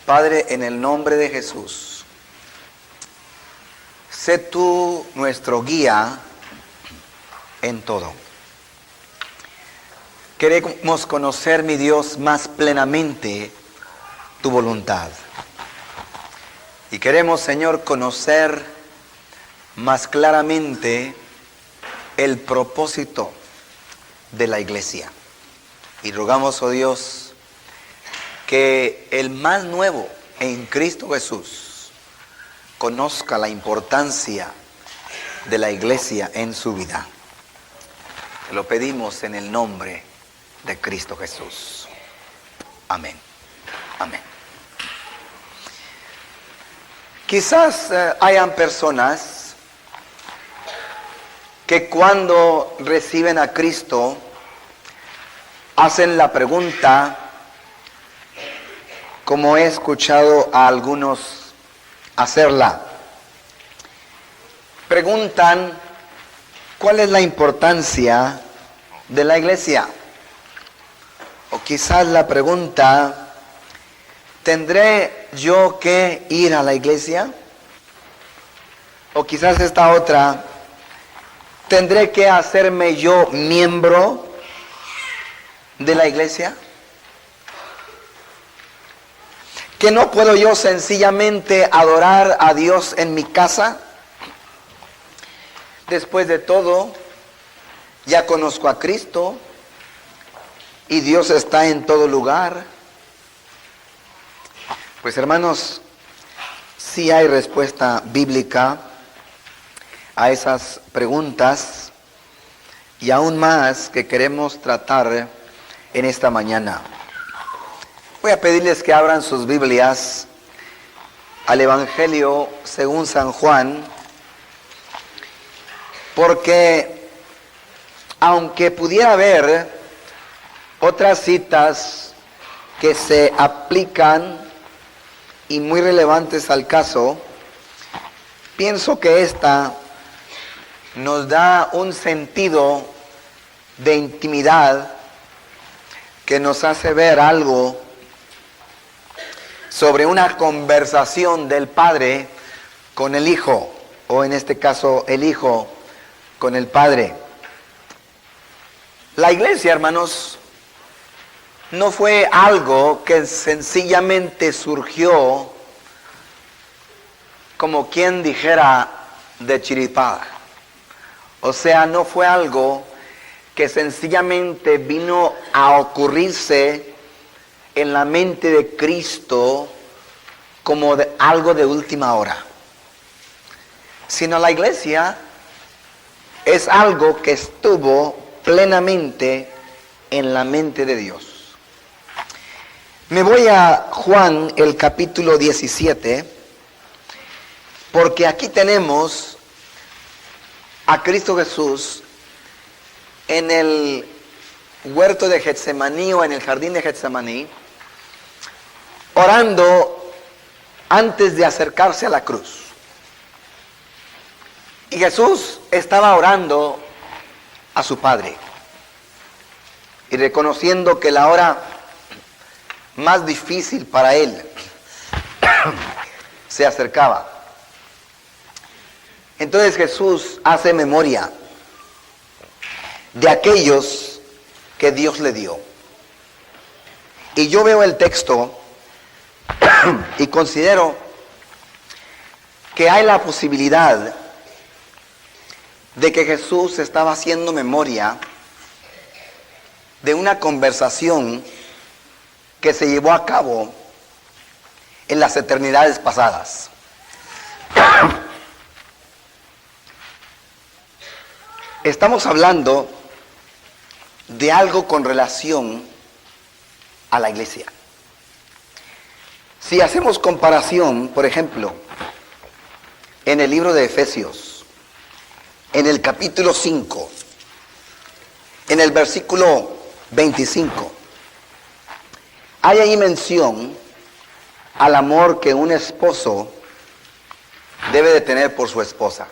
Padre, en el nombre de Jesús, sé tú nuestro guía en todo. Queremos conocer, mi Dios, más plenamente tu voluntad. Y queremos, Señor, conocer más claramente el propósito de la iglesia. Y rogamos, oh Dios, que el más nuevo en Cristo Jesús conozca la importancia de la iglesia en su vida. Te lo pedimos en el nombre de Cristo Jesús. Amén. Amén. Quizás hayan personas que cuando reciben a Cristo hacen la pregunta, como he escuchado a algunos hacerla. Preguntan, ¿cuál es la importancia de la iglesia? O quizás la pregunta, ¿tendré yo que ir a la iglesia? O quizás esta otra, ¿tendré que hacerme yo miembro de la iglesia? ¿Que no puedo yo sencillamente adorar a Dios en mi casa? Después de todo, ya conozco a Cristo y Dios está en todo lugar. Pues hermanos, sí hay respuesta bíblica a esas preguntas y aún más que queremos tratar en esta mañana. Voy a pedirles que abran sus Biblias al Evangelio según San Juan, porque aunque pudiera haber otras citas que se aplican y muy relevantes al caso, pienso que esta nos da un sentido de intimidad que nos hace ver algo sobre una conversación del Padre con el Hijo, o en este caso el Hijo con el Padre. La iglesia, hermanos, no fue algo que sencillamente surgió como quien dijera de chiripada. O sea, no fue algo que sencillamente vino a ocurrirse en la mente de Cristo como algo de última hora, sino la iglesia es algo que estuvo plenamente en la mente de Dios. Me voy a Juan, el capítulo 17, porque aquí tenemos a Cristo Jesús en el huerto de Getsemaní o en el jardín de Getsemaní, orando antes de acercarse a la cruz. Y Jesús estaba orando a su Padre y reconociendo que la hora más difícil para él se acercaba. Entonces Jesús hace memoria de aquellos que Dios le dio. Y yo veo el texto y considero que hay la posibilidad de que Jesús estaba haciendo memoria de una conversación que se llevó a cabo en las eternidades pasadas. Estamos hablando de algo con relación a la iglesia. Si hacemos comparación, por ejemplo, en el libro de Efesios, en el capítulo 5, en el versículo 25, hay ahí mención al amor que un esposo debe de tener por su esposa.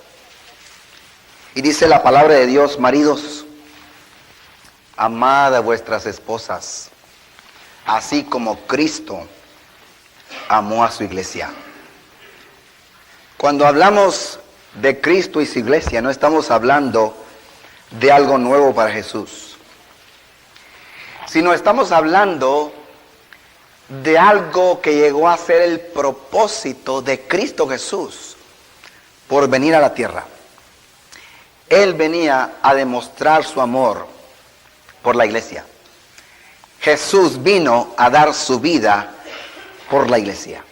Y dice la palabra de Dios: maridos, amad a vuestras esposas, así como Cristo amó a su iglesia. Cuando hablamos de Cristo y su iglesia, no estamos hablando de algo nuevo para Jesús, sino estamos hablando de algo que llegó a ser el propósito de Cristo Jesús por venir a la tierra. Él venía a demostrar su amor por la iglesia. Jesús vino a dar su vida por la iglesia.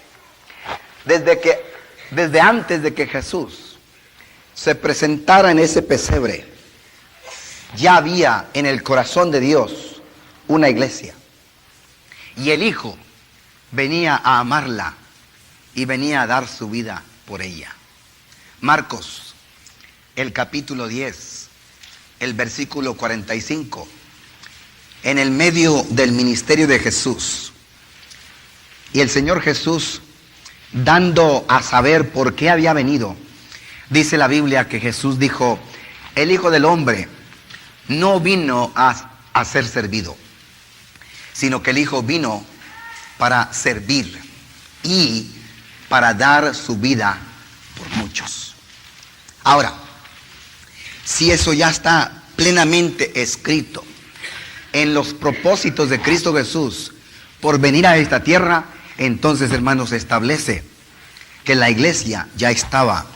Desde antes de que Jesús se presentara en ese pesebre, ya había en el corazón de Dios una iglesia. Y el Hijo venía a amarla y venía a dar su vida por ella. Marcos, el capítulo 10, el versículo 45. En el medio del ministerio de Jesús, y el Señor Jesús dando a saber por qué había venido, dice la Biblia que Jesús dijo: el Hijo del Hombre no vino a ser servido, sino que el Hijo vino para servir y para dar su vida por muchos. Ahora, si eso ya está plenamente escrito en los propósitos de Cristo Jesús por venir a esta tierra, entonces, hermanos, se establece que la iglesia ya estaba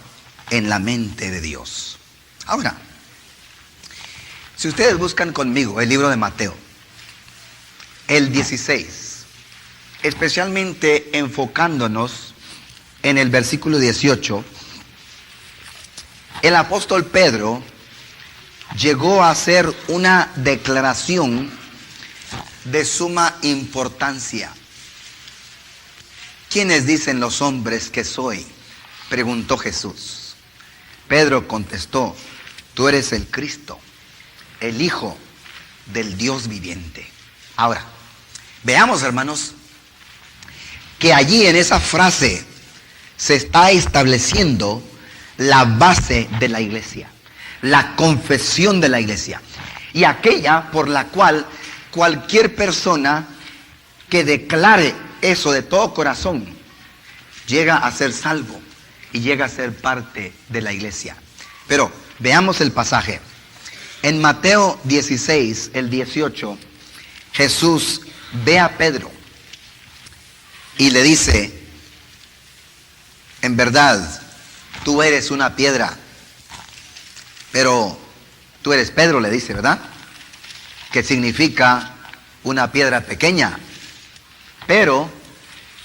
en la mente de Dios. Ahora, si ustedes buscan conmigo el libro de Mateo, el 16, especialmente enfocándonos en el versículo 18, el apóstol Pedro llegó a hacer una declaración de suma importancia. ¿Quiénes dicen los hombres que soy?, preguntó Jesús. Pedro contestó: tú eres el Cristo, el Hijo del Dios viviente. Ahora, veamos, hermanos, que allí en esa frase se está estableciendo la base de la iglesia, la confesión de la iglesia, y aquella por la cual cualquier persona que declare eso de todo corazón llega a ser salvo y llega a ser parte de la iglesia. Pero veamos el pasaje. En Mateo 16, el 18, Jesús ve a Pedro y le dice: en verdad, tú eres una piedra, pero tú eres Pedro, le dice, ¿verdad? Que significa una piedra pequeña. Pero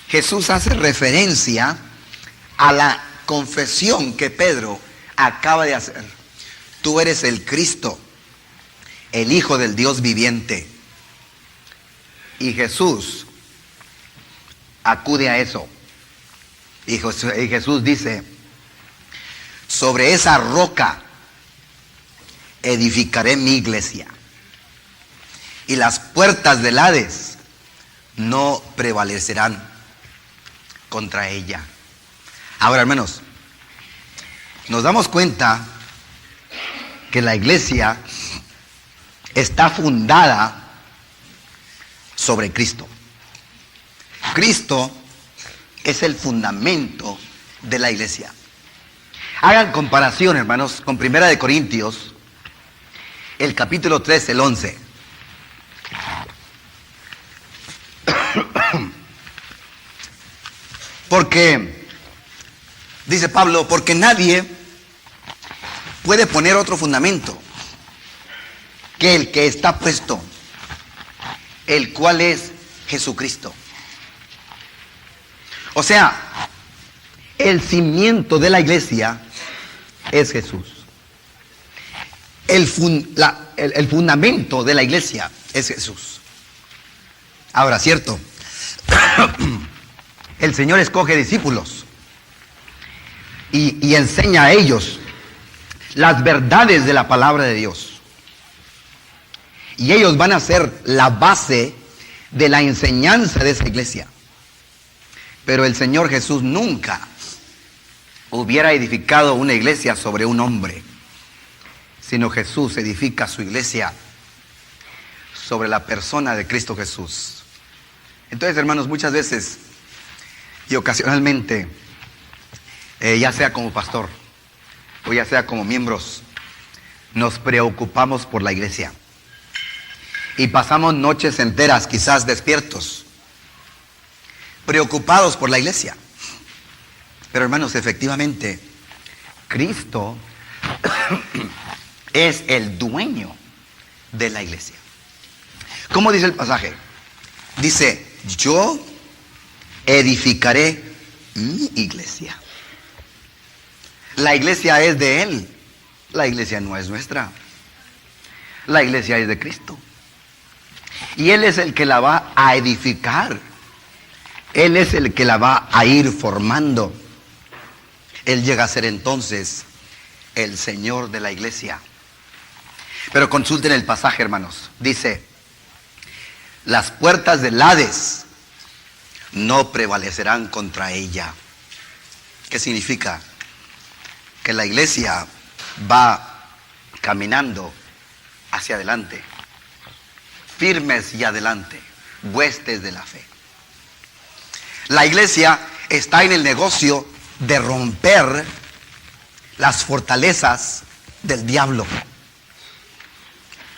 Jesús hace referencia a la confesión que Pedro acaba de hacer. Tú eres el Cristo, el Hijo del Dios viviente. Y Jesús acude a eso. Y Jesús dice: sobre esa roca edificaré mi iglesia, y las puertas del Hades no prevalecerán contra ella. Ahora, hermanos, nos damos cuenta que la iglesia está fundada sobre Cristo. Cristo es el fundamento de la iglesia. Hagan comparación, hermanos, con 1 Corintios, el capítulo 3, el 11. Porque, dice Pablo, porque nadie puede poner otro fundamento que el que está puesto, el cual es Jesucristo. O sea, el cimiento de la iglesia es Jesús. El fundamento de la iglesia es Jesús. Ahora, cierto, el Señor escoge discípulos y enseña a ellos las verdades de la palabra de Dios. Y ellos van a ser la base de la enseñanza de esa iglesia. Pero el Señor Jesús nunca hubiera edificado una iglesia sobre un hombre, sino Jesús edifica su iglesia sobre la persona de Cristo Jesús. Entonces, hermanos, muchas veces Y ocasionalmente, ya sea como pastor o ya sea como miembros, nos preocupamos por la iglesia. Y pasamos noches enteras quizás despiertos, preocupados por la iglesia. Pero hermanos, efectivamente, Cristo es el dueño de la iglesia. ¿Cómo dice el pasaje? Dice, yo edificaré mi iglesia. La iglesia es de Él. La iglesia no es nuestra. La iglesia es de Cristo. Y Él es el que la va a edificar. Él es el que la va a ir formando. Él llega a ser entonces el Señor de la iglesia. Pero consulten el pasaje, hermanos. Dice, las puertas del Hades no prevalecerán contra ella. ¿Qué significa? Que la iglesia va caminando hacia adelante, firmes y adelante, huestes de la fe. La iglesia está en el negocio de romper las fortalezas del diablo.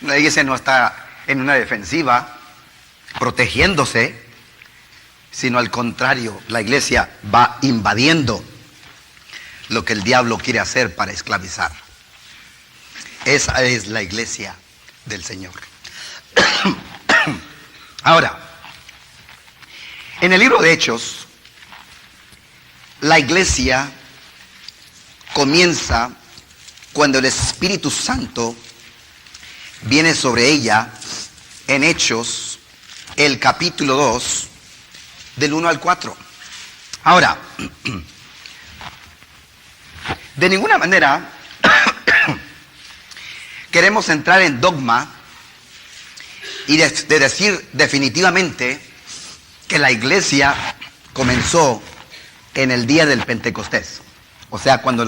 La iglesia no está en una defensiva, protegiéndose, sino al contrario, la iglesia va invadiendo lo que el diablo quiere hacer para esclavizar. Esa es la iglesia del Señor. Ahora, en el libro de Hechos, la iglesia comienza cuando el Espíritu Santo viene sobre ella en Hechos, el capítulo 2, del 1 al 4. Ahora, de ninguna manera queremos entrar en dogma y de decir definitivamente que la iglesia comenzó en el día del Pentecostés. O sea, cuando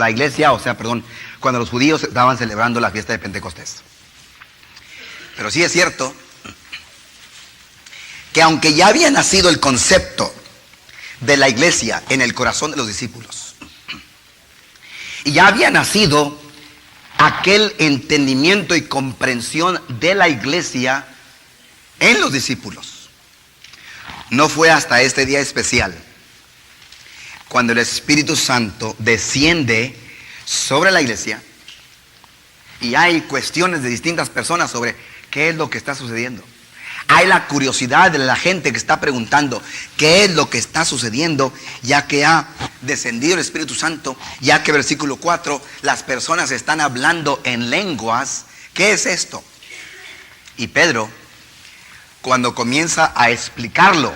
cuando los judíos estaban celebrando la fiesta de Pentecostés. Pero sí es cierto que aunque ya había nacido el concepto de la iglesia en el corazón de los discípulos, y ya había nacido aquel entendimiento y comprensión de la iglesia en los discípulos, no fue hasta este día especial cuando el Espíritu Santo desciende sobre la iglesia y hay cuestiones de distintas personas sobre qué es lo que está sucediendo. Hay la curiosidad de la gente que está preguntando qué es lo que está sucediendo, ya que ha descendido el Espíritu Santo, ya que versículo 4, las personas están hablando en lenguas. ¿Qué es esto? Y Pedro, cuando comienza a explicarlo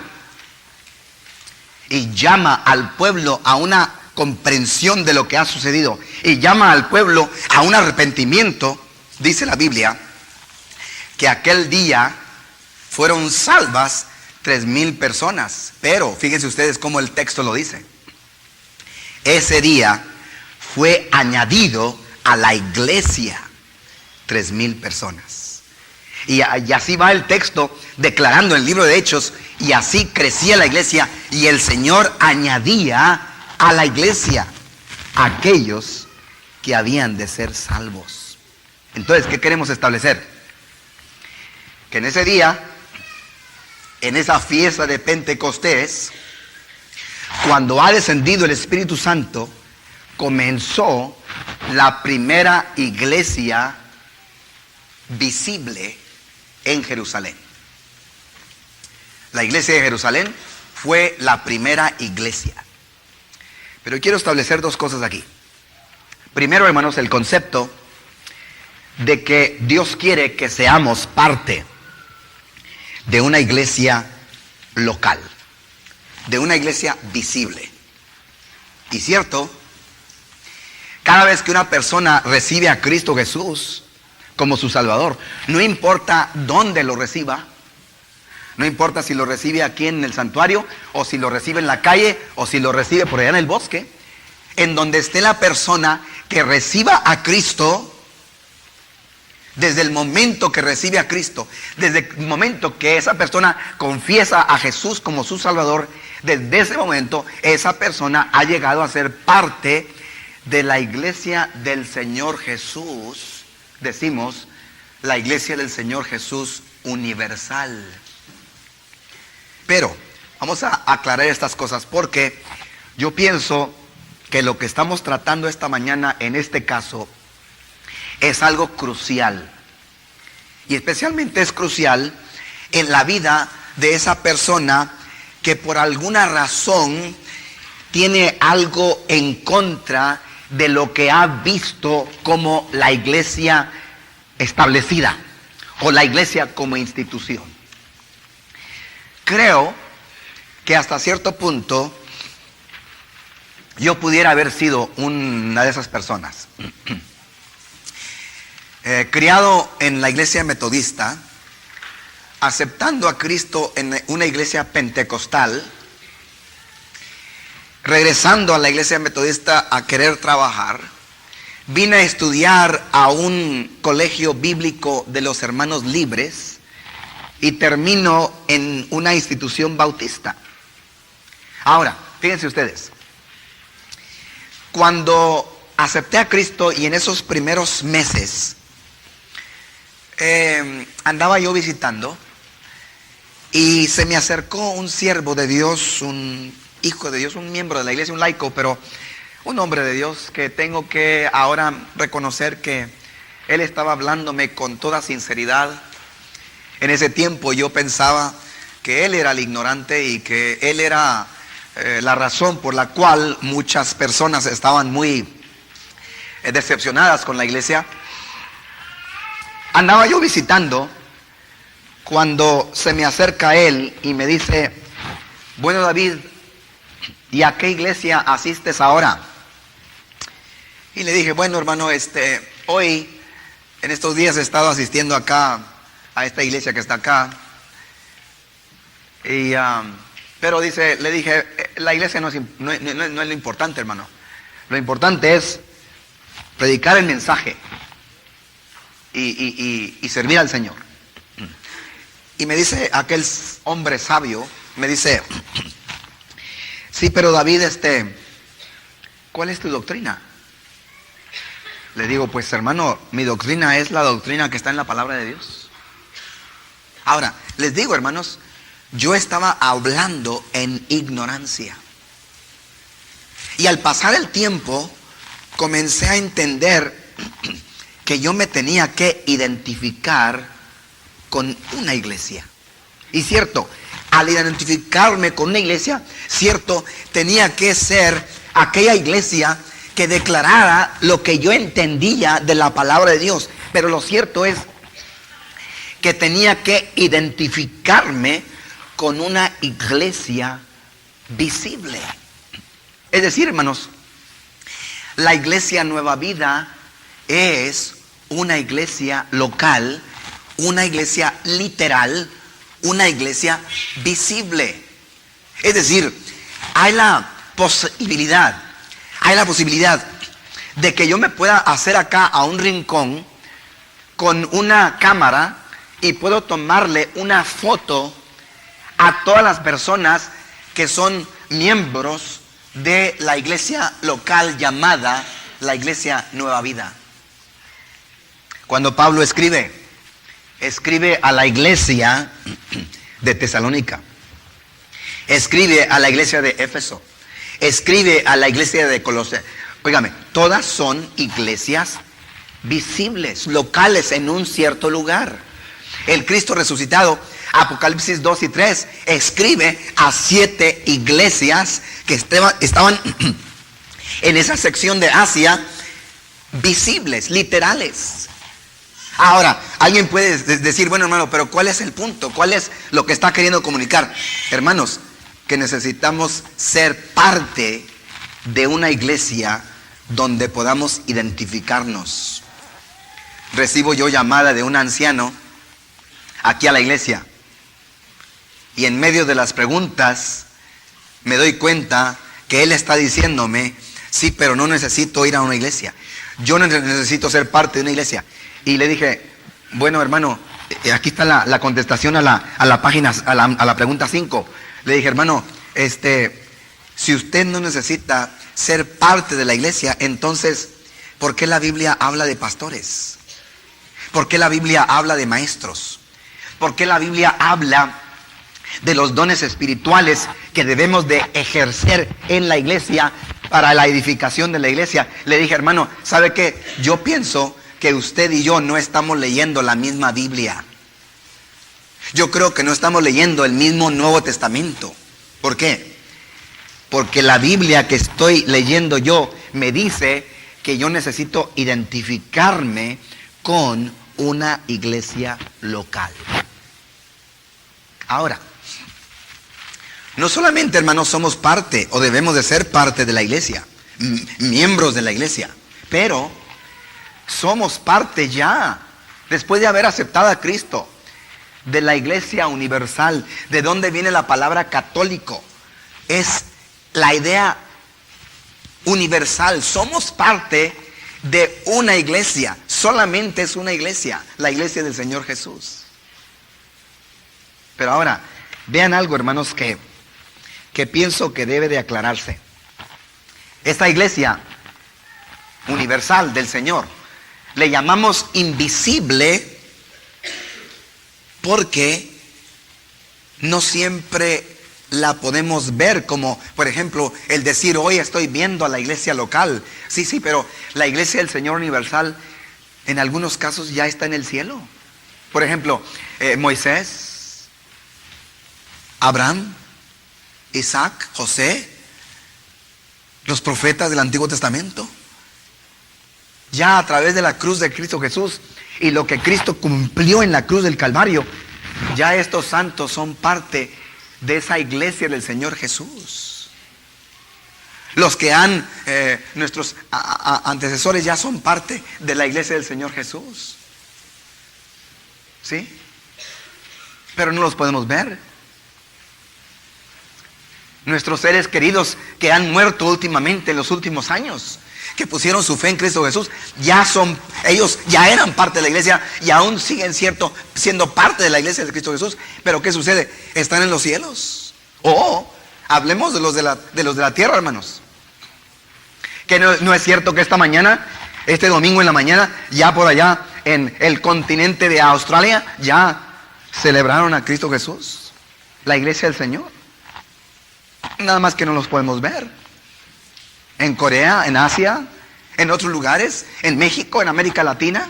y llama al pueblo a una comprensión de lo que ha sucedido y llama al pueblo a un arrepentimiento, dice la Biblia que aquel día fueron salvas 3,000 personas. Pero fíjense ustedes cómo el texto lo dice. Ese día fue añadido a la iglesia 3,000 personas. Y así va el texto declarando en el libro de Hechos, y así crecía la iglesia y el Señor añadía a la iglesia aquellos que habían de ser salvos. Entonces, ¿qué queremos establecer? Que en ese día, en esa fiesta de Pentecostés, cuando ha descendido el Espíritu Santo, comenzó la primera iglesia visible en Jerusalén. La iglesia de Jerusalén fue la primera iglesia. Pero quiero establecer dos cosas aquí. Primero, hermanos, el concepto de que Dios quiere que seamos parte de una iglesia local, de una iglesia visible. Y cierto, cada vez que una persona recibe a Cristo Jesús como su Salvador, no importa dónde lo reciba, no importa si lo recibe aquí en el santuario, o si lo recibe en la calle, o si lo recibe por allá en el bosque, en donde esté la persona que reciba a Cristo, Desde el momento que recibe a Cristo, desde el momento que esa persona confiesa a Jesús como su Salvador, desde ese momento esa persona ha llegado a ser parte de la iglesia del Señor Jesús. Decimos, la iglesia del Señor Jesús universal. Pero vamos a aclarar estas cosas porque yo pienso que lo que estamos tratando esta mañana en este caso es algo crucial. Y especialmente es crucial en la vida de esa persona que por alguna razón tiene algo en contra de lo que ha visto como la iglesia establecida o la iglesia como institución. Creo que hasta cierto punto yo pudiera haber sido una de esas personas. Criado en la iglesia metodista, aceptando a Cristo en una iglesia pentecostal, regresando a la iglesia metodista a querer trabajar, vine a estudiar a un colegio bíblico de los hermanos libres y termino en una institución bautista. Ahora, fíjense ustedes, cuando acepté a Cristo y en esos primeros meses andaba yo visitando y se me acercó un siervo de Dios, un hijo de Dios, un miembro de la iglesia, un laico, pero un hombre de Dios que tengo que ahora reconocer que él estaba hablándome con toda sinceridad. En ese tiempo yo pensaba que él era el ignorante y que él era la razón por la cual muchas personas estaban muy decepcionadas con la iglesia. Andaba yo visitando cuando se me acerca a él y me dice: bueno, David, ¿y a qué iglesia asistes ahora? Y le dije: bueno, hermano, hoy, en estos días he estado asistiendo acá, a esta iglesia que está acá. Pero le dije, la iglesia no es lo importante, hermano. Lo importante es predicar el mensaje y servir al Señor. Y me dice aquel hombre sabio, me dice: sí, pero David, ¿cuál es tu doctrina? Le digo: pues, hermano, mi doctrina es la doctrina que está en la palabra de Dios. Ahora, les digo, hermanos, yo estaba hablando en ignorancia. Y al pasar el tiempo, comencé a entender que yo me tenía que identificar con una iglesia. Y cierto, al identificarme con una iglesia, cierto, tenía que ser aquella iglesia que declarara lo que yo entendía de la palabra de Dios. Pero lo cierto es que tenía que identificarme con una iglesia visible. Es decir, hermanos, la iglesia Nueva Vida es una iglesia local, una iglesia literal, una iglesia visible. Es decir, hay la posibilidad de que yo me pueda hacer acá a un rincón con una cámara y puedo tomarle una foto a todas las personas que son miembros de la iglesia local llamada la iglesia Nueva Vida. Cuando Pablo escribe a la iglesia de Tesalónica, escribe a la iglesia de Éfeso, escribe a la iglesia de Colosas. Óigame, todas son iglesias visibles, locales en un cierto lugar. El Cristo resucitado, Apocalipsis 2 y 3, escribe a 7 iglesias que estaban en esa sección de Asia, visibles, literales. Ahora, alguien puede decir: bueno, hermano, pero ¿cuál es el punto? ¿Cuál es lo que está queriendo comunicar? Hermanos, que necesitamos ser parte de una iglesia donde podamos identificarnos. Recibo yo llamada de un anciano aquí a la iglesia, y en medio de las preguntas me doy cuenta que él está diciéndome: sí, pero no necesito ir a una iglesia, yo no necesito ser parte de una iglesia. Y le dije: Bueno, hermano, aquí está la contestación a la página, a la pregunta 5. Le dije, hermano, si usted no necesita ser parte de la iglesia, entonces, ¿por qué la Biblia habla de pastores? ¿Por qué la Biblia habla de maestros? ¿Por qué la Biblia habla de los dones espirituales que debemos de ejercer en la iglesia para la edificación de la iglesia? Le dije, hermano, ¿sabe qué? Yo pienso que usted y yo no estamos leyendo la misma Biblia. Yo creo que no estamos leyendo el mismo Nuevo Testamento. ¿Por qué? Porque la Biblia que estoy leyendo yo me dice que yo necesito identificarme con una iglesia local. Ahora, no solamente, hermanos, somos parte o debemos de ser parte de la iglesia, miembros de la iglesia, pero somos parte ya, después de haber aceptado a Cristo, de la iglesia universal. ¿De dónde viene la palabra católico? Es la idea universal. Somos parte de una iglesia. Solamente es una iglesia, la iglesia del Señor Jesús. Pero ahora, vean algo, hermanos, que pienso que debe de aclararse. Esta iglesia universal del Señor le llamamos invisible porque no siempre la podemos ver, como por ejemplo el decir, hoy estoy viendo a la iglesia local. Sí, pero la iglesia del Señor universal en algunos casos ya está en el cielo. Por ejemplo, Moisés, Abraham, Isaac, José, los profetas del Antiguo Testamento. Ya a través de la cruz de Cristo Jesús y lo que Cristo cumplió en la cruz del Calvario, ya estos santos son parte de esa iglesia del Señor Jesús. Los que nuestros antecesores ya son parte de la iglesia del Señor Jesús. ¿Sí? Pero no los podemos ver. Nuestros seres queridos que han muerto últimamente en los últimos años, que pusieron su fe en Cristo Jesús, ellos ya eran parte de la iglesia y aún siguen siendo parte de la iglesia de Cristo Jesús. Pero ¿qué sucede? Están en los cielos. Hablemos de los de la tierra, hermanos. Que no es cierto que esta mañana, este domingo en la mañana, ya por allá en el continente de Australia, ya celebraron a Cristo Jesús, la iglesia del Señor. Nada más que no los podemos ver. En Corea, en Asia, en otros lugares, en México, en América Latina,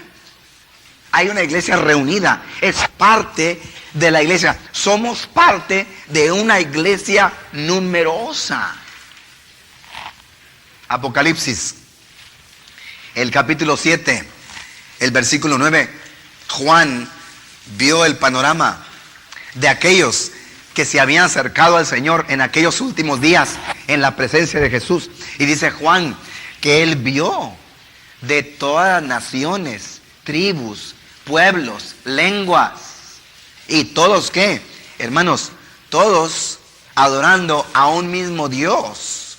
hay una iglesia reunida. Es parte de la iglesia. Somos parte de una iglesia numerosa. Apocalipsis, el capítulo 7, el versículo 9. Juan vio el panorama de aquellos que se habían acercado al Señor en aquellos últimos días en la presencia de Jesús. Y dice Juan que él vio de todas las naciones, tribus, pueblos, lenguas. Y todos, ¿qué? Hermanos, todos adorando a un mismo Dios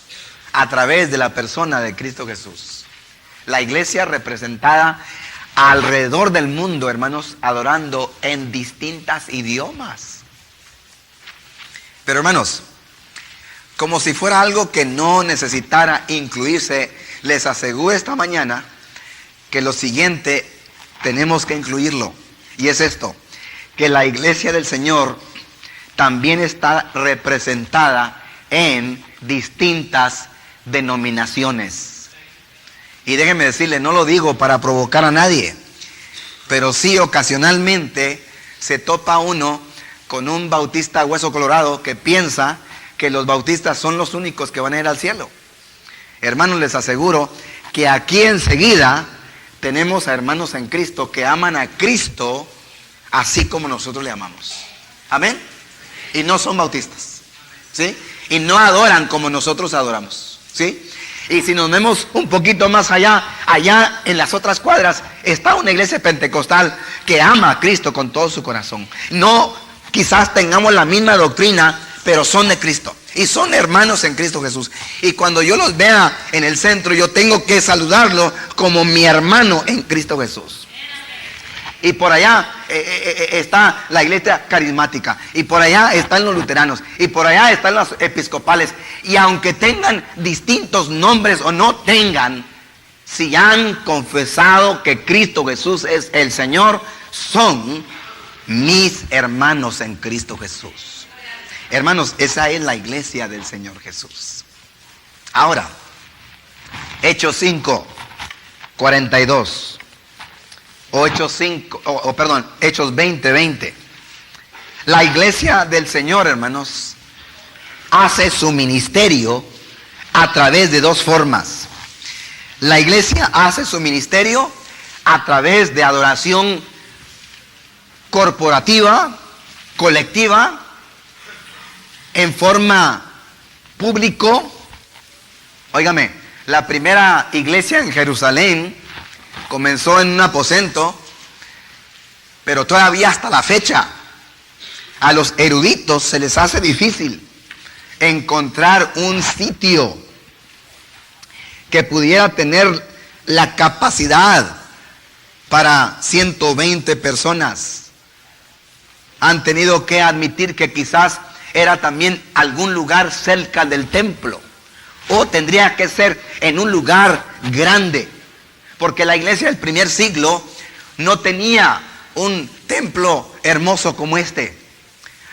a través de la persona de Cristo Jesús. La iglesia representada alrededor del mundo, hermanos, adorando en distintas idiomas. Pero hermanos, como si fuera algo que no necesitara incluirse, les aseguro esta mañana que lo siguiente tenemos que incluirlo. Y es esto, que la iglesia del Señor también está representada en distintas denominaciones. Y déjenme decirle, no lo digo para provocar a nadie, pero sí ocasionalmente se topa uno con un bautista hueso colorado que piensa que los bautistas son los únicos que van a ir al cielo. Hermanos, les aseguro que aquí enseguida tenemos a hermanos en Cristo que aman a Cristo así como nosotros le amamos. Amén. Y no son bautistas, ¿sí? Y no adoran como nosotros adoramos, ¿sí? Y si nos vemos un poquito más allá en las otras cuadras, está una iglesia pentecostal que ama a Cristo con todo su corazón. No quizás tengamos la misma doctrina, pero son de Cristo. Y son hermanos en Cristo Jesús. Y cuando yo los vea en el centro, yo tengo que saludarlo como mi hermano en Cristo Jesús. Y por allá está la iglesia carismática. Y por allá están los luteranos. Y por allá están los episcopales. Y aunque tengan distintos nombres o no tengan, si han confesado que Cristo Jesús es el Señor, son mis hermanos en Cristo Jesús. Hermanos, esa es la iglesia del Señor Jesús. Ahora, Hechos 5, 42. Hechos 20, 20. La iglesia del Señor, hermanos, hace su ministerio a través de dos formas. La iglesia hace su ministerio a través de adoración corporativa, colectiva, en forma público. Óigame, la primera iglesia en Jerusalén comenzó en un aposento, pero todavía hasta la fecha a los eruditos se les hace difícil encontrar un sitio que pudiera tener la capacidad para 120 personas. Han tenido que admitir que quizás era también algún lugar cerca del templo, o tendría que ser en un lugar grande. Porque la iglesia del primer siglo no tenía un templo hermoso como este.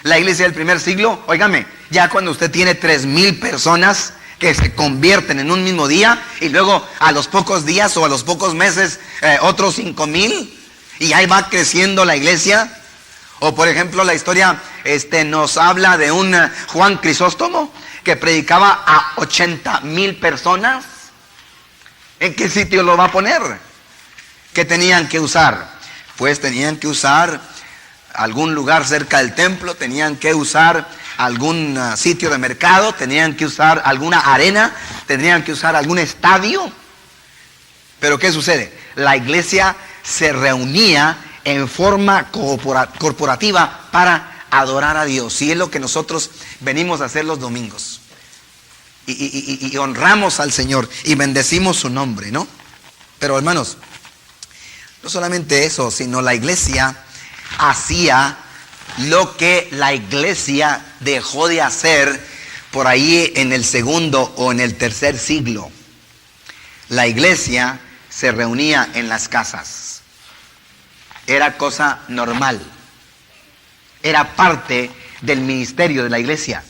La iglesia del primer siglo, óigame, ya cuando usted tiene 3,000 personas que se convierten en un mismo día, y luego a los pocos días o a los pocos meses otros 5,000, y ahí va creciendo la iglesia. O por ejemplo la historia nos habla de un Juan Crisóstomo que predicaba a 80,000 personas. ¿En qué sitio lo va a poner? ¿Qué tenían que usar? Pues tenían que usar algún lugar cerca del templo, tenían que usar algún sitio de mercado, tenían que usar alguna arena, tenían que usar algún estadio. Pero ¿qué sucede? La iglesia se reunía en forma corporativa para adorar a Dios. Y es lo que nosotros venimos a hacer los domingos. Y honramos al Señor y bendecimos su nombre, ¿no? Pero hermanos, no solamente eso, sino la iglesia hacía lo que la iglesia dejó de hacer por ahí en el segundo o en el tercer siglo. La iglesia se reunía en las casas. Era cosa normal. Era parte del ministerio de la iglesia.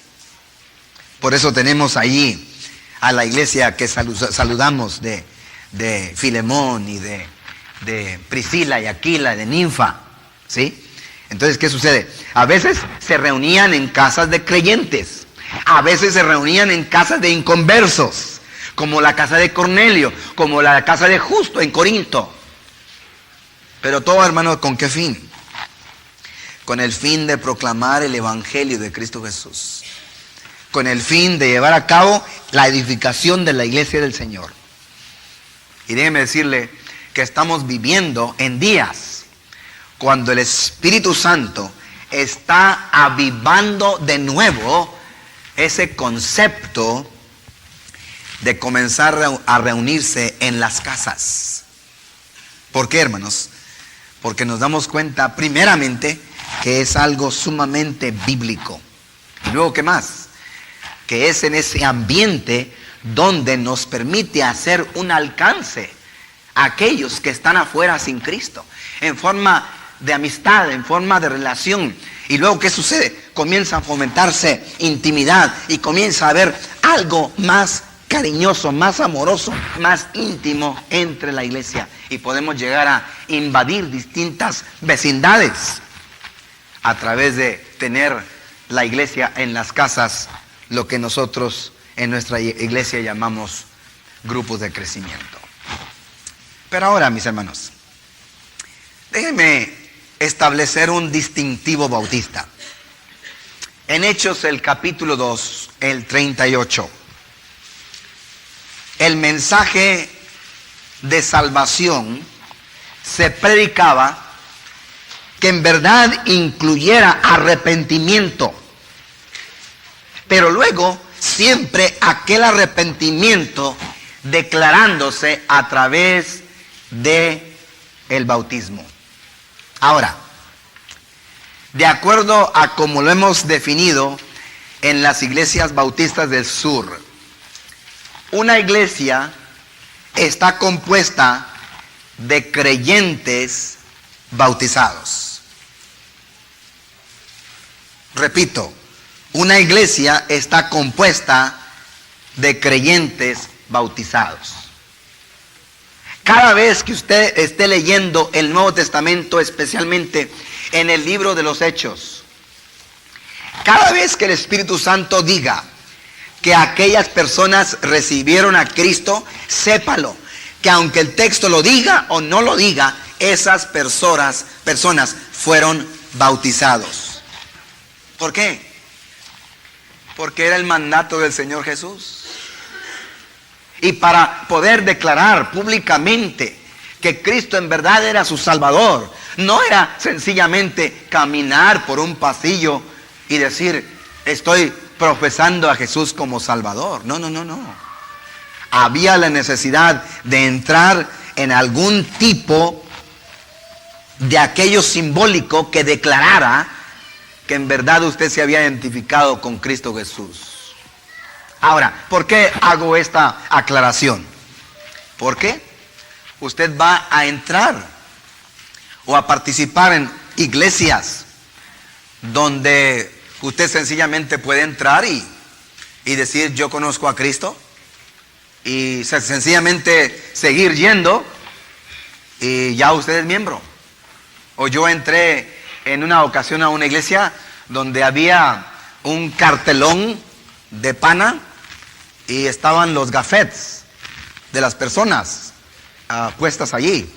Por eso tenemos allí a la iglesia que saludamos de Filemón y de Priscila y Aquila, de Ninfa, ¿sí? Entonces, ¿qué sucede? A veces se reunían en casas de creyentes, a veces se reunían en casas de inconversos, como la casa de Cornelio, como la casa de Justo en Corinto. Pero todo, hermano, ¿con qué fin? Con el fin de proclamar el evangelio de Cristo Jesús, con el fin de llevar a cabo la edificación de la iglesia del Señor. Y déjeme decirle que estamos viviendo en días cuando el Espíritu Santo está avivando de nuevo ese concepto de comenzar a reunirse en las casas. ¿Por qué, hermanos? Porque nos damos cuenta primeramente que es algo sumamente bíblico. Y luego, ¿qué más? Que es en ese ambiente donde nos permite hacer un alcance a aquellos que están afuera sin Cristo, en forma de amistad, en forma de relación. Y luego, ¿qué sucede? Comienza a fomentarse intimidad y comienza a haber algo más cariñoso, más amoroso, más íntimo entre la iglesia. Y podemos llegar a invadir distintas vecindades a través de tener la iglesia en las casas, lo que nosotros en nuestra iglesia llamamos grupos de crecimiento. Pero ahora, mis hermanos, déjenme establecer un distintivo bautista. En Hechos, el capítulo 2, el 38, el mensaje de salvación se predicaba que en verdad incluyera arrepentimiento, pero luego siempre aquel arrepentimiento declarándose a través de el bautismo. Ahora, de acuerdo a como lo hemos definido en las iglesias bautistas del sur, una iglesia está compuesta de creyentes bautizados. Repito, una iglesia está compuesta de creyentes bautizados. Cada vez que usted esté leyendo el Nuevo Testamento, especialmente en el libro de los Hechos, cada vez que el Espíritu Santo diga que aquellas personas recibieron a Cristo, sépalo, que aunque el texto lo diga o no lo diga, esas personas fueron bautizados. ¿Por qué? Porque era el mandato del Señor Jesús. Y para poder declarar públicamente que Cristo en verdad era su Salvador, no era sencillamente caminar por un pasillo y decir, estoy profesando a Jesús como Salvador. No. Había la necesidad de entrar en algún tipo de aquello simbólico que declarara que en verdad usted se había identificado con Cristo Jesús. Ahora, ¿por qué hago esta aclaración? Porque usted va a entrar o a participar en iglesias donde usted sencillamente puede entrar y decir, yo conozco a Cristo, y sencillamente seguir yendo y ya usted es miembro. O yo entré en una ocasión a una iglesia donde había un cartelón de pana y estaban los gafetes de las personas puestas allí.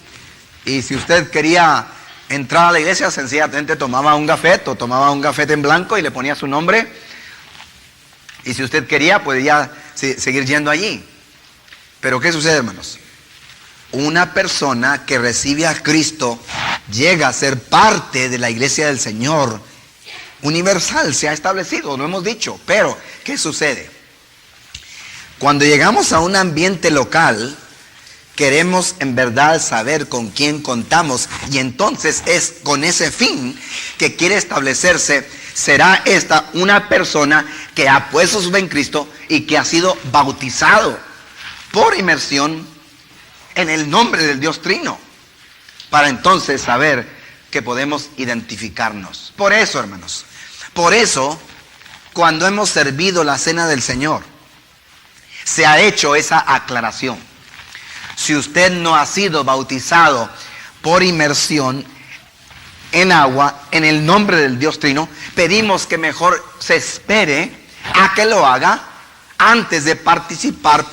Y si usted quería entrar a la iglesia, sencillamente tomaba un gafete o tomaba un gafete en blanco y le ponía su nombre. Y si usted quería, podía seguir yendo allí. Pero ¿qué sucede, hermanos? Una persona que recibe a Cristo llega a ser parte de la iglesia del Señor universal, se ha establecido, lo hemos dicho. Pero, ¿qué sucede? Cuando llegamos a un ambiente local, queremos en verdad saber con quién contamos, y entonces es con ese fin que quiere establecerse. Será esta una persona que ha puesto su fe en Cristo y que ha sido bautizado por inmersión en el nombre del Dios Trino, para entonces saber que podemos identificarnos. Por eso, hermanos, por eso, cuando hemos servido la cena del Señor, se ha hecho esa aclaración. Si usted no ha sido bautizado por inmersión en agua, en el nombre del Dios Trino, pedimos que mejor se espere a que lo haga antes de participar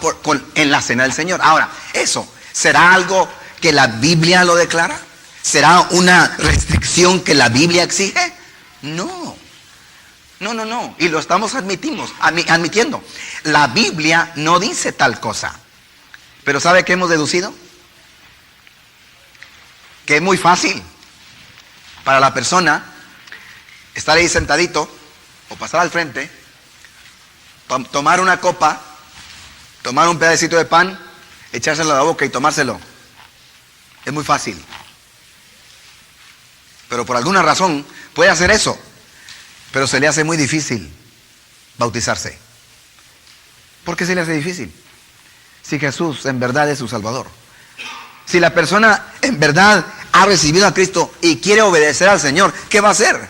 en la cena del Señor. Ahora, ¿eso será algo que la Biblia lo declara? ¿Será una restricción que la Biblia exige? No. Y lo estamos admitiendo. La Biblia no dice tal cosa. Pero ¿sabe qué hemos deducido? Que es muy fácil para la persona estar ahí sentadito o pasar al frente, tomar una copa, tomar un pedacito de pan, echárselo a la boca y tomárselo. Es muy fácil. Pero por alguna razón puede hacer eso, pero se le hace muy difícil bautizarse. ¿Por qué se le hace difícil? Si Jesús en verdad es su Salvador. Si la persona en verdad ha recibido a Cristo y quiere obedecer al Señor, ¿qué va a hacer?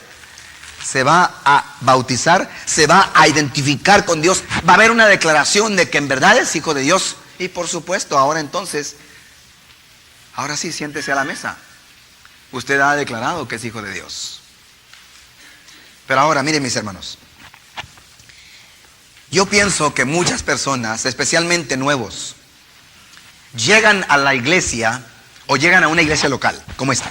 Se va a bautizar, se va a identificar con Dios, va a haber una declaración de que en verdad es hijo de Dios. Y por supuesto, ahora sí, siéntese a la mesa. Usted ha declarado que es hijo de Dios. Pero ahora, miren mis hermanos, yo pienso que muchas personas, especialmente nuevos, llegan a la iglesia o llegan a una iglesia local, como esta,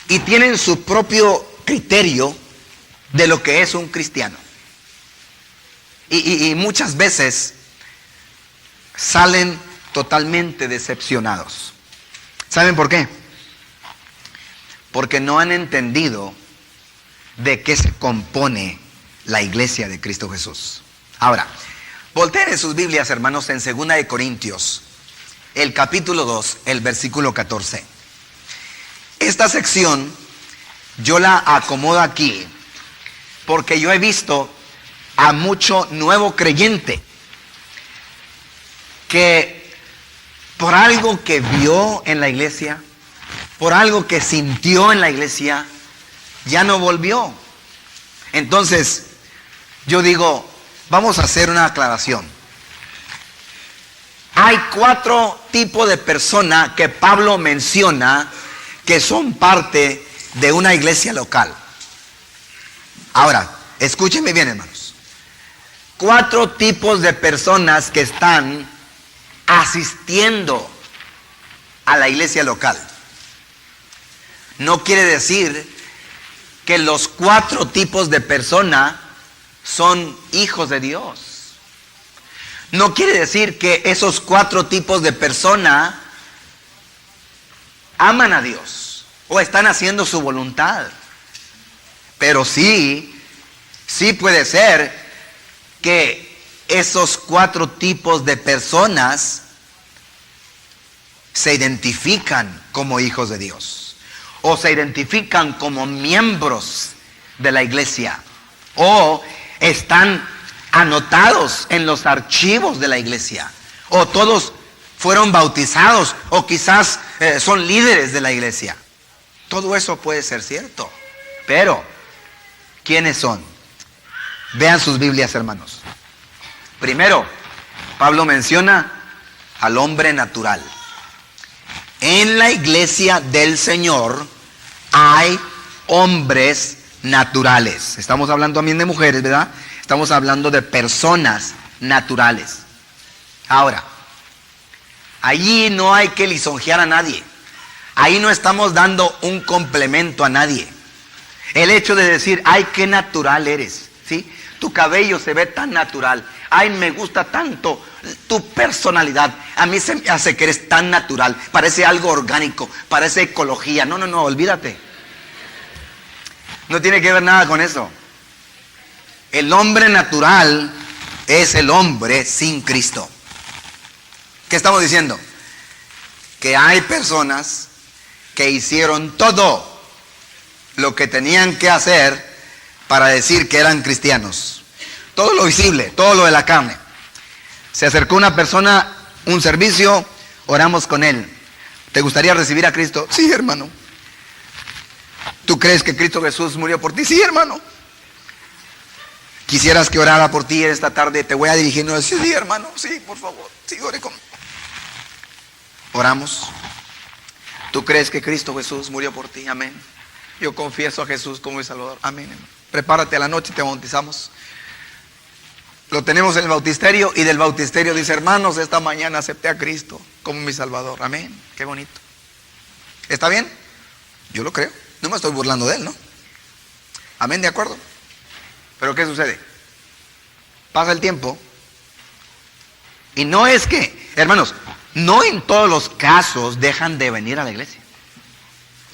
y tienen su propio criterio de lo que es un cristiano. Y muchas veces salen totalmente decepcionados. ¿Saben por qué? Porque no han entendido de qué se compone la iglesia de Cristo Jesús. Ahora, volteen en sus Biblias, hermanos, en 2 Corintios, el capítulo 2, el versículo 14. esta sección yo la acomodo aquí porque yo he visto a mucho nuevo creyente que por algo que vio en la iglesia, por algo que sintió en la iglesia, ya no volvió. Entonces, yo digo, vamos a hacer una aclaración. Hay 4 tipos de personas que Pablo menciona que son parte de una iglesia local. Ahora, escúchenme bien, hermanos. 4 tipos de personas que están asistiendo a la iglesia local. No quiere decir que los 4 tipos de personas son hijos de Dios. No quiere decir que esos 4 tipos de personas aman a Dios o están haciendo su voluntad. Pero sí puede ser que esos 4 tipos de personas se identifican como hijos de Dios, o se identifican como miembros de la iglesia, o están anotados en los archivos de la iglesia, o todos fueron bautizados, o quizás son líderes de la iglesia. Todo eso puede ser cierto, pero ¿quiénes son? Vean sus Biblias, hermanos. Primero, Pablo menciona al hombre natural. En la iglesia del Señor hay hombres naturales. Estamos hablando también de mujeres, ¿verdad? Estamos hablando de personas naturales. Ahora, allí no hay que lisonjear a nadie. Ahí no estamos dando un complemento a nadie. El hecho de decir, ay, qué natural eres, ¿sí? Tu cabello se ve tan natural. Ay, me gusta tanto tu personalidad. A mí se me hace que eres tan natural. Parece algo orgánico, parece ecología. No, olvídate. No tiene que ver nada con eso. El hombre natural es el hombre sin Cristo. ¿Qué estamos diciendo? Que hay personas que hicieron todo lo que tenían que hacer para decir que eran cristianos. Todo lo visible, todo lo de la carne. Se acercó una persona, un servicio, oramos con él. ¿Te gustaría recibir a Cristo? Sí, hermano. ¿Tú crees que Cristo Jesús murió por ti? Sí, hermano. ¿Quisieras que orara por ti esta tarde? Te voy a dirigir. No, sí, hermano, sí, por favor. Sí, ore conmigo. Oramos. ¿Tú crees que Cristo Jesús murió por ti? Amén. Yo confieso a Jesús como mi Salvador. Amén. Prepárate a la noche y te bautizamos. Lo tenemos en el bautisterio y del bautisterio dice, hermanos, esta mañana acepté a Cristo como mi Salvador. Amén. Qué bonito. ¿Está bien? Yo lo creo. No me estoy burlando de él, ¿no? Amén, de acuerdo. Pero ¿qué sucede? Pasa el tiempo y no es que, hermanos, no en todos los casos dejan de venir a la iglesia.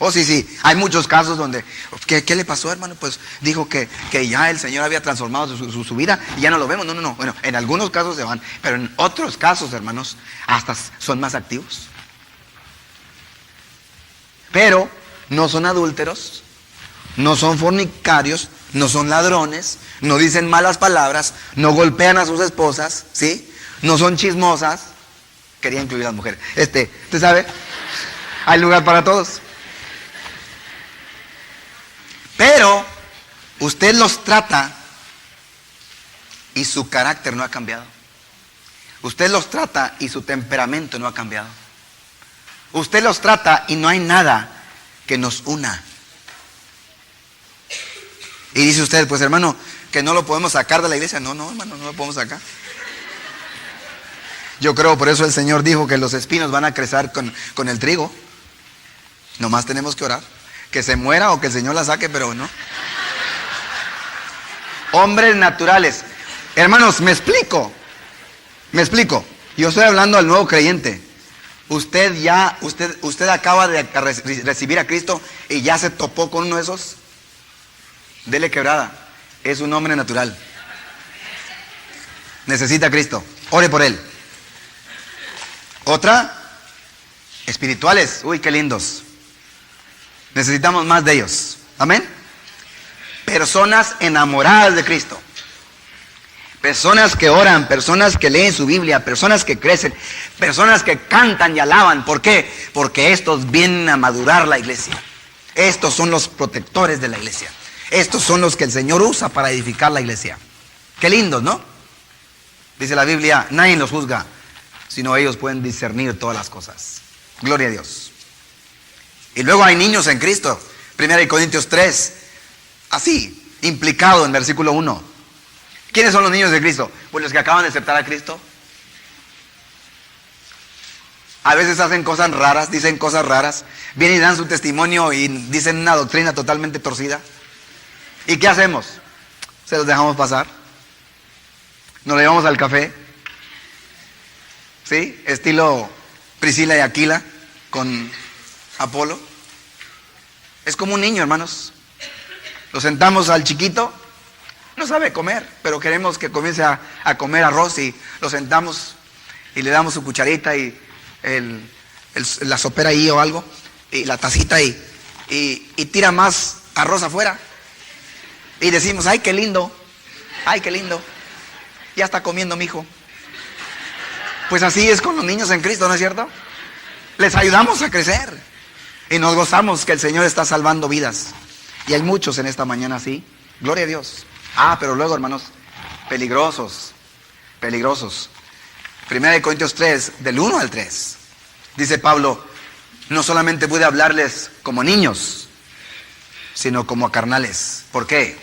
Oh, sí, hay muchos casos donde, ¿qué le pasó, hermano? Pues dijo que ya el Señor había transformado su vida y ya no lo vemos. No. Bueno, en algunos casos se van, pero en otros casos, hermanos, hasta son más activos. Pero no son adúlteros, no son fornicarios, no son ladrones, no dicen malas palabras, no golpean a sus esposas, ¿sí? No son chismosas. Quería incluir a las mujeres. ¿Usted sabe? Hay lugar para todos. Pero usted los trata y su carácter no ha cambiado. Usted los trata y su temperamento no ha cambiado. Usted los trata y no hay nada que nos una. Y dice usted, pues hermano, que no lo podemos sacar de la iglesia. No, hermano, no lo podemos sacar. Yo creo, por eso el Señor dijo que los espinos van a crecer con el trigo. Nomás tenemos que orar. Que se muera o que el Señor la saque, pero no. Hombres naturales. Hermanos, me explico. Yo estoy hablando al nuevo creyente. Usted acaba de recibir a Cristo y ya se topó con uno de esos. Dele quebrada. Es un hombre natural. Necesita a Cristo. Ore por él. Otra, espirituales. Uy, qué lindos. Necesitamos más de ellos. Amén. Personas enamoradas de Cristo. Personas que oran, personas que leen su Biblia, personas que crecen, personas que cantan y alaban. ¿Por qué? Porque estos vienen a madurar la iglesia. Estos son los protectores de la iglesia. Estos son los que el Señor usa para edificar la iglesia. Qué lindos, ¿no? Dice la Biblia, nadie los juzga, sino ellos pueden discernir todas las cosas. Gloria a Dios. Y luego hay niños en Cristo. 1 Corintios 3, así, implicado en versículo 1. ¿Quiénes son los niños de Cristo? Pues los que acaban de aceptar a Cristo. A veces hacen cosas raras, dicen cosas raras, vienen y dan su testimonio y dicen una doctrina totalmente torcida. ¿Y qué hacemos? ¿Se los dejamos pasar? ¿Nos lo llevamos al café? ¿Sí? Estilo Priscila y Aquila con Apolo. Es como un niño, hermanos. Lo sentamos al chiquito. No sabe comer, pero queremos que comience a comer arroz y lo sentamos y le damos su cucharita y la sopera ahí o algo y la tacita y tira más arroz afuera y decimos, ay qué lindo, ya está comiendo mi hijo. Pues así es con los niños en Cristo, ¿no es cierto? Les ayudamos a crecer y nos gozamos que el Señor está salvando vidas y hay muchos en esta mañana así, gloria a Dios. Pero luego, hermanos, peligrosos. 1 Corintios 3, del 1 al 3. Dice Pablo, no solamente pude hablarles como niños, sino como a carnales. ¿Por qué?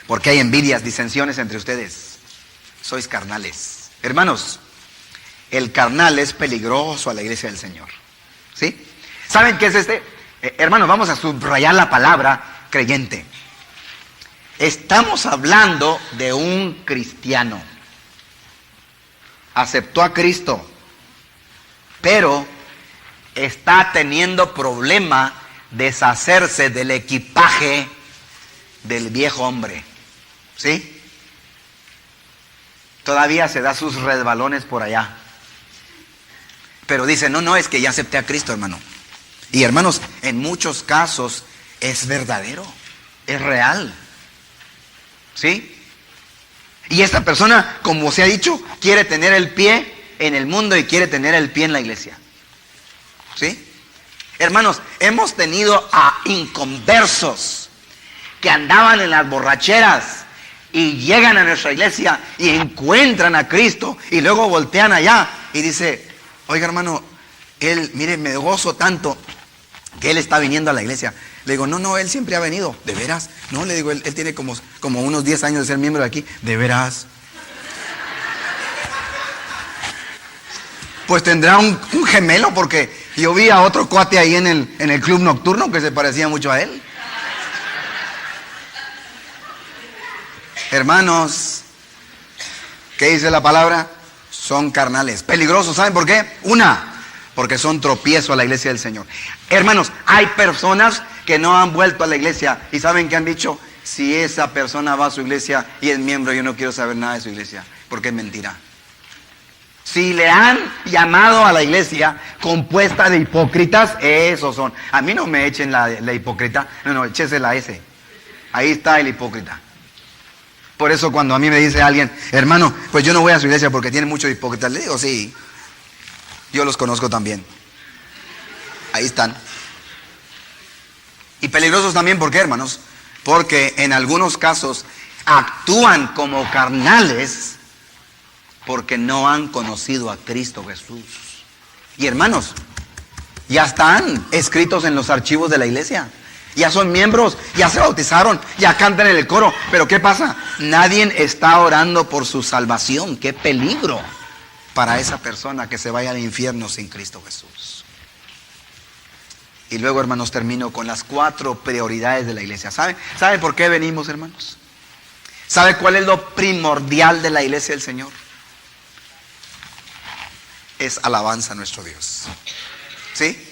Porque hay envidias, disensiones entre ustedes. Sois carnales. Hermanos, el carnal es peligroso a la iglesia del Señor. ¿Sí? ¿Saben qué es este? Hermanos, vamos a subrayar la palabra creyente. Estamos hablando de un cristiano. Aceptó a Cristo, pero está teniendo problema deshacerse del equipaje del viejo hombre. ¿Sí? Todavía se da sus resbalones por allá. Pero dice, no, es que ya acepté a Cristo, hermano. Y hermanos, en muchos casos es verdadero, es real. ¿Sí? Y esta persona, como se ha dicho, quiere tener el pie en el mundo y quiere tener el pie en la iglesia. ¿Sí? Hermanos, hemos tenido a inconversos que andaban en las borracheras y llegan a nuestra iglesia y encuentran a Cristo y luego voltean allá y dice, oiga hermano, mire, me gozo tanto que él está viniendo a la iglesia. Le digo, no, él siempre ha venido. ¿De veras? No, le digo, él tiene como unos 10 años de ser miembro de aquí. ¿De veras? Pues tendrá un gemelo, porque yo vi a otro cuate ahí en el club nocturno que se parecía mucho a él. Hermanos, ¿qué dice la palabra? Son carnales, peligrosos. ¿Saben por qué? Porque son tropiezo a la iglesia del Señor. Hermanos, hay personas que no han vuelto a la iglesia y saben que han dicho, si esa persona va a su iglesia y es miembro, yo no quiero saber nada de su iglesia, porque es mentira. Si le han llamado a la iglesia compuesta de hipócritas, esos son. A mí no me echen la hipócrita, no, échese la S. Ahí está el hipócrita. Por eso cuando a mí me dice alguien, hermano, pues yo no voy a su iglesia porque tiene muchos hipócritas, le digo, sí, yo los conozco también. Ahí están. Y peligrosos también, ¿por qué, hermanos? Porque en algunos casos actúan como carnales porque no han conocido a Cristo Jesús. Y hermanos, ya están escritos en los archivos de la iglesia. Ya son miembros, ya se bautizaron, ya cantan en el coro. Pero ¿qué pasa? Nadie está orando por su salvación. ¡Qué peligro para esa persona que se vaya al infierno sin Cristo Jesús! Y luego, hermanos, termino con las 4 prioridades de la iglesia. ¿Sabe por qué venimos, hermanos? ¿Sabe cuál es lo primordial de la iglesia del Señor? Es alabanza a nuestro Dios. ¿Sí?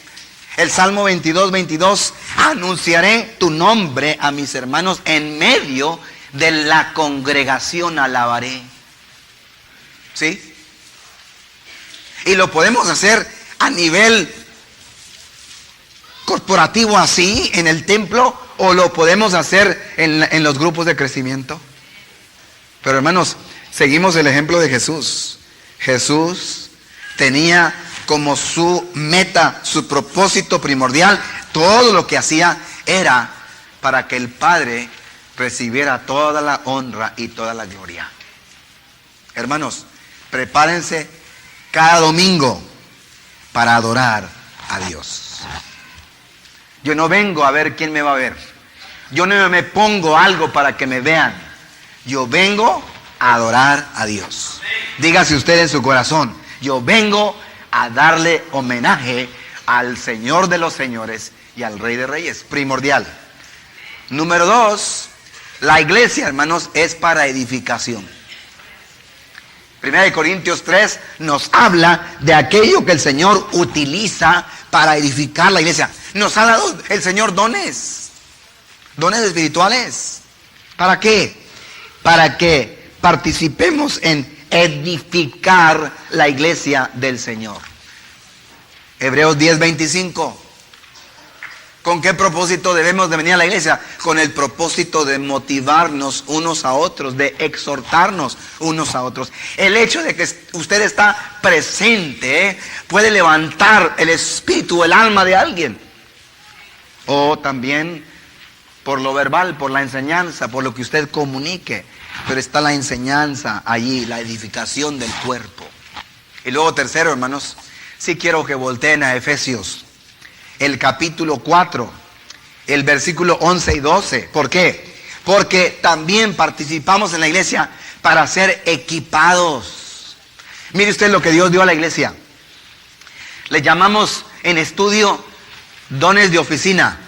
El Salmo 22, anunciaré tu nombre a mis hermanos, en medio de la congregación alabaré. ¿Sí? Y lo podemos hacer a nivel corporativo así en el templo o lo podemos hacer en los grupos de crecimiento. Pero hermanos, seguimos el ejemplo de Jesús. Jesús tenía como su meta, su propósito primordial, todo lo que hacía era para que el Padre recibiera toda la honra y toda la gloria. Hermanos, prepárense cada domingo para adorar a Dios. Yo no vengo a ver quién me va a ver. Yo no me pongo algo para que me vean. Yo vengo a adorar a Dios. Dígase usted en su corazón, yo vengo a darle homenaje al Señor de los señores y al Rey de reyes. Primordial. Número 2, la iglesia, hermanos, es para edificación. 1 Corintios 3 nos habla de aquello que el Señor utiliza para edificar la iglesia. Nos ha dado el Señor dones espirituales. ¿Para qué? Para que participemos en edificar la iglesia del Señor. Hebreos 10:25. ¿Con qué propósito debemos de venir a la iglesia? Con el propósito de motivarnos unos a otros, de exhortarnos unos a otros. El hecho de que usted está presente puede levantar el espíritu, el alma de alguien. O también por lo verbal, por la enseñanza, por lo que usted comunique. Pero está la enseñanza allí, la edificación del cuerpo. Y luego tercero, hermanos, sí quiero que volteen a Efesios, el capítulo 4, el versículo 11 y 12. ¿Por qué? Porque también participamos en la iglesia para ser equipados. Mire usted lo que Dios dio a la iglesia. Le llamamos en estudio dones de oficina,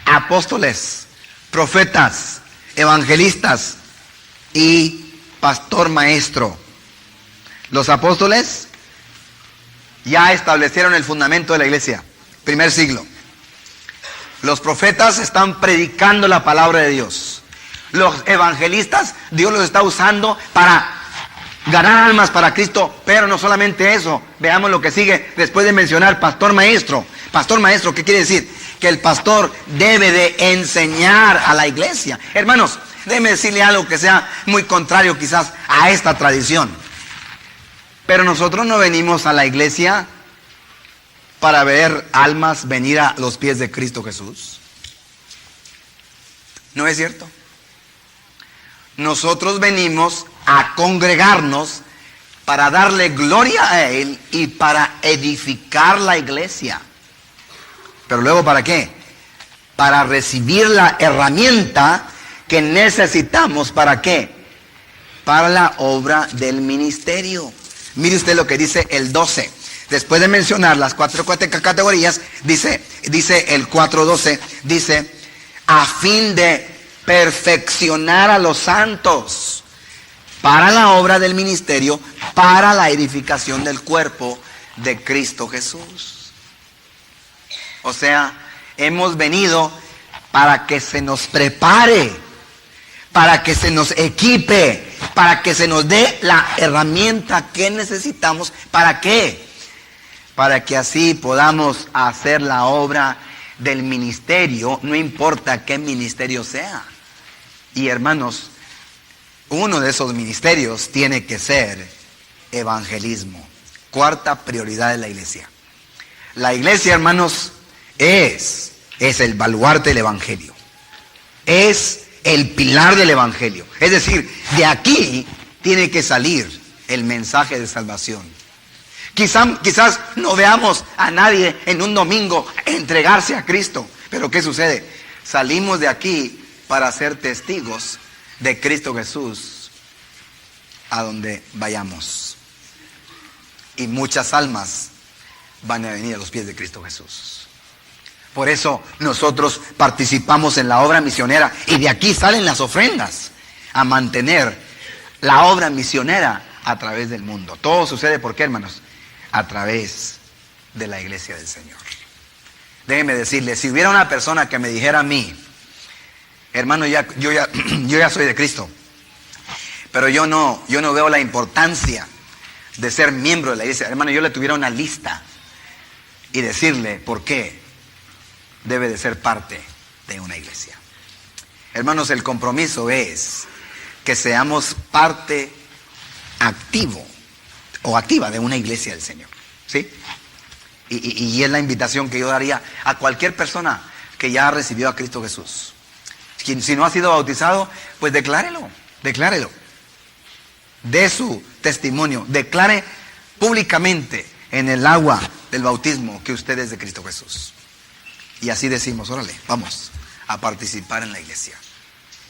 apóstoles, profetas, evangelistas y pastor maestro. Los apóstoles ya establecieron el fundamento de la iglesia, primer siglo. Los profetas están predicando la palabra de Dios. Los evangelistas, Dios los está usando para ganar almas para Cristo. Pero no solamente eso, veamos lo que sigue después de mencionar pastor maestro. Pastor maestro, ¿qué quiere decir? Que el pastor debe de enseñar a la iglesia. Hermanos, déjeme decirle algo que sea muy contrario quizás a esta tradición. Pero nosotros no venimos a la iglesia para ver almas venir a los pies de Cristo Jesús. ¿No es cierto? Nosotros venimos a congregarnos para darle gloria a Él y para edificar la iglesia. Pero luego, ¿para qué? Para recibir la herramienta que necesitamos. ¿Para qué? Para la obra del ministerio. Mire usted lo que dice el 12. Después de mencionar las cuatro categorías, dice el 4:12, dice, a fin de perfeccionar a los santos para la obra del ministerio, para la edificación del cuerpo de Cristo Jesús. O sea, hemos venido para que se nos prepare, para que se nos equipe, para que se nos dé la herramienta que necesitamos. ¿Para qué? Para que así podamos hacer la obra del ministerio, no importa qué ministerio sea. Y hermanos, uno de esos ministerios tiene que ser evangelismo. Cuarta prioridad de la iglesia. La iglesia, hermanos, es el baluarte del evangelio. Es el pilar del evangelio. Es decir, de aquí tiene que salir el mensaje de salvación. Quizás no veamos a nadie en un domingo entregarse a Cristo. Pero ¿qué sucede? Salimos de aquí para ser testigos de Cristo Jesús a donde vayamos. Y muchas almas van a venir a los pies de Cristo Jesús. Por eso nosotros participamos en la obra misionera y de aquí salen las ofrendas a mantener la obra misionera a través del mundo. Todo sucede, ¿por qué, hermanos? A través de la iglesia del Señor. Déjenme decirles, si hubiera una persona que me dijera a mí, hermano, yo ya soy de Cristo, pero yo no veo la importancia de ser miembro de la iglesia. Hermano, yo le tuviera una lista y decirle, ¿por qué? debe de ser parte de una iglesia. Hermanos, el compromiso es que seamos parte activo o activa de una iglesia del Señor, ¿sí? Y es la invitación que yo daría a cualquier persona que ya recibió a Cristo Jesús. Si no ha sido bautizado, pues declárelo. De su testimonio, declare públicamente en el agua del bautismo que usted es de Cristo Jesús. Y así decimos, órale, vamos a participar en la iglesia.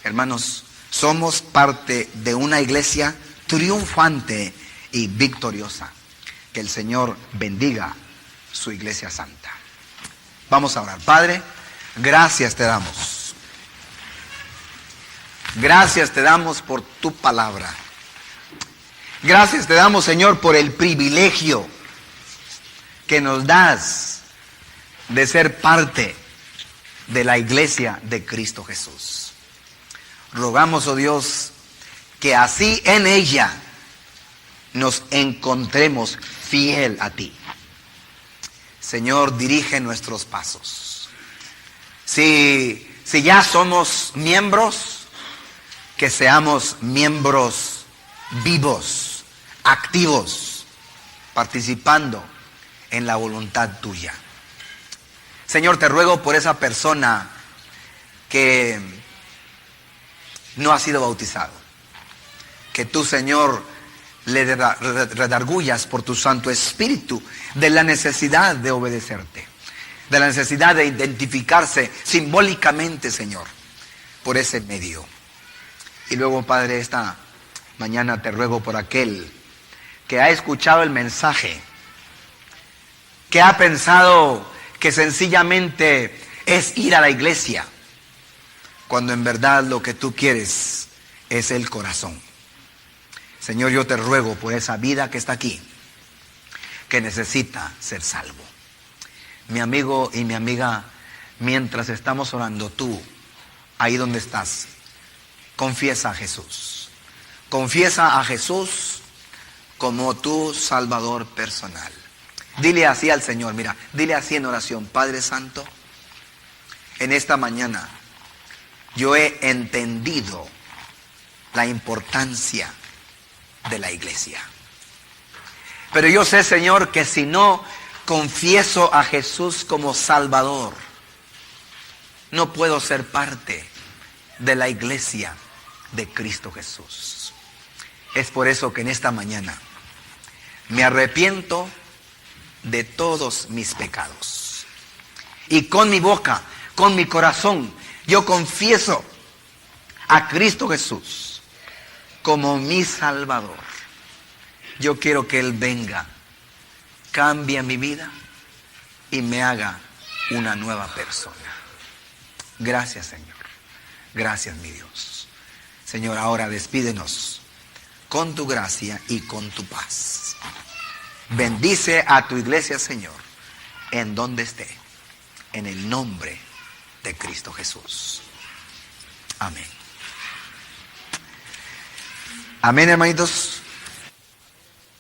Hermanos, somos parte de una iglesia triunfante y victoriosa. Que el Señor bendiga su iglesia santa. Vamos a orar. Padre, gracias te damos. Gracias te damos por tu palabra. Gracias te damos, Señor, por el privilegio que nos das de ser parte de la iglesia de Cristo Jesús. Rogamos, oh Dios, que así en ella nos encontremos fiel a ti. Señor, dirige nuestros pasos. Si ya somos miembros, que seamos miembros vivos, activos, participando en la voluntad tuya. Señor, te ruego por esa persona que no ha sido bautizado. Que tú, Señor, le redargullas por tu Santo Espíritu de la necesidad de obedecerte, de la necesidad de identificarse simbólicamente, Señor, por ese medio. Y luego, Padre, esta mañana te ruego por aquel que ha escuchado el mensaje, que ha pensado que sencillamente es ir a la iglesia, cuando en verdad lo que tú quieres es el corazón. Señor, yo te ruego por esa vida que está aquí, que necesita ser salvo. Mi amigo y mi amiga, mientras estamos orando, tú, ahí donde estás, confiesa a Jesús. Confiesa a Jesús como tu Salvador personal. Dile así al Señor, mira, dile así en oración: Padre Santo, en esta mañana yo he entendido la importancia de la iglesia. Pero yo sé, Señor, que si no confieso a Jesús como Salvador, no puedo ser parte de la iglesia de Cristo Jesús. Es por eso que en esta mañana me arrepiento de todos mis pecados. Y con mi boca, con mi corazón, yo confieso a Cristo Jesús como mi Salvador. Yo quiero que Él venga, cambie mi vida y me haga una nueva persona. Gracias, Señor. Gracias, mi Dios. Señor, ahora despídenos con tu gracia y con tu paz. Bendice a tu iglesia, Señor, en donde esté, en el nombre de Cristo Jesús. Amén. Amén, hermanitos.